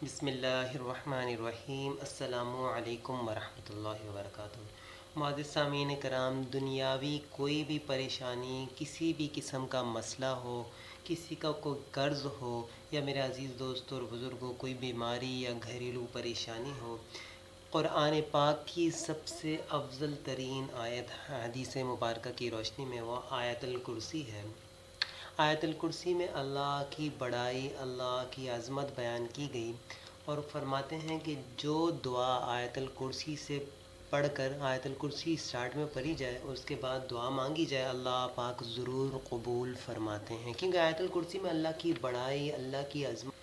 بسم اللہ الرحمن الرحیم۔ السلام علیکم ورحمۃ اللہ وبرکاتہ۔ معزز سامعین کرام، دنیاوی کوئی بھی پریشانی، کسی بھی قسم کا مسئلہ ہو، کسی کا کوئی قرض ہو، یا میرے عزیز دوستوں اور بزرگوں کوئی بیماری یا گھریلو پریشانی ہو، قرآن پاک کی سب سے افضل ترین آیت حدیث مبارکہ کی روشنی میں وہ آیت الکرسی ہے۔ آیت الکرسی میں اللہ کی بڑائی، اللہ کی عظمت بیان کی گئی، اور فرماتے ہیں کہ جو دعا آیت الکرسی سے پڑھ کر آیت الکرسی سٹارٹ میں پڑھی جائے اور اس کے بعد دعا مانگی جائے، اللہ پاک ضرور قبول فرماتے ہیں، کیونکہ آیت الکرسی میں اللہ کی بڑائی، اللہ کی عظمت،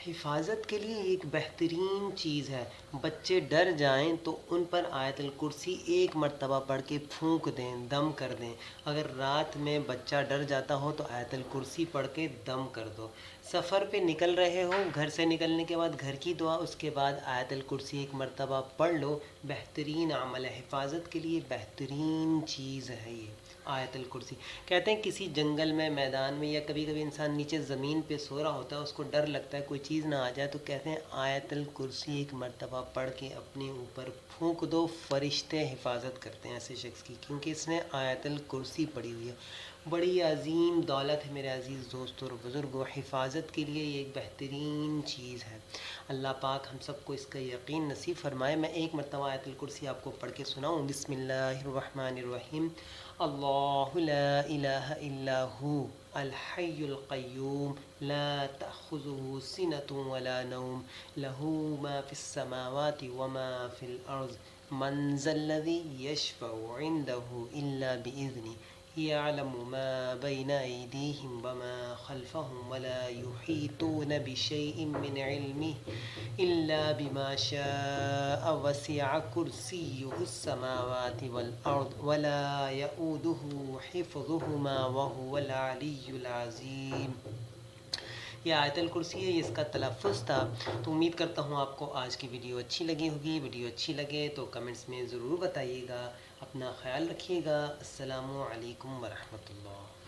حفاظت کے لیے ایک بہترین چیز ہے۔ بچے ڈر جائیں تو ان پر آیت الکرسی ایک مرتبہ پڑھ کے پھونک دیں، دم کر دیں۔ اگر رات میں بچہ ڈر جاتا ہو تو آیت الکرسی پڑھ کے دم کر دو۔ سفر پہ نکل رہے ہو، گھر سے نکلنے کے بعد گھر کی دعا، اس کے بعد آیت الکرسی ایک مرتبہ پڑھ لو۔ بہترین عمل ہے، حفاظت کے لیے بہترین چیز ہے یہ آیت الکرسی۔ کہتے ہیں کسی جنگل میں، میدان میں، یا کبھی کبھی انسان نیچے زمین پہ سو رہا ہوتا ہے، اس کو ڈر لگتا ہے کوئی چیز نہ آ جائے، تو کہتے ہیں آیت الکرسی ایک مرتبہ پڑھ کے اپنے اوپر پھونک دو، فرشتے حفاظت کرتے ہیں ایسے شخص کی، کیونکہ اس نے آیت الکرسی پڑھی ہوئی ہے۔ بڑی عظیم دولت ہے میرے عزیز دوستوں اور بزرگوں، حفاظت کے لیے یہ ایک بہترین چیز ہے۔ اللہ پاک ہم سب کو اس کا یقین نصیب فرمائے۔ میں ایک مرتبہ آیت الکرسی آپ کو پڑھ کے سناؤں۔ بسم اللہ الرحمن الرحیم۔ اللہ لا الہ الا ہو الحی القیوم لا تأخذہ سنۃ ولا نوم لہ ما فی السماوات وما فی الارض من ذا الذی یشفع عندہ الا بإذنہ يعلم ما بين أيديهم وما خلفهم ولا يحيطون بشيء من علمه إلا بما شاء وسع كرسيه السماوات والأرض ولا يؤوده حفظهما وهو العلي العظيم۔ یہ آیت الکرسی ہے، اس کا تلفظ تھا۔ تو امید کرتا ہوں آپ کو آج کی ویڈیو اچھی لگی ہوگی۔ ویڈیو اچھی لگے تو کمنٹس میں ضرور بتائیے گا۔ اپنا خیال رکھیے گا۔ السلام علیکم ورحمۃ اللہ۔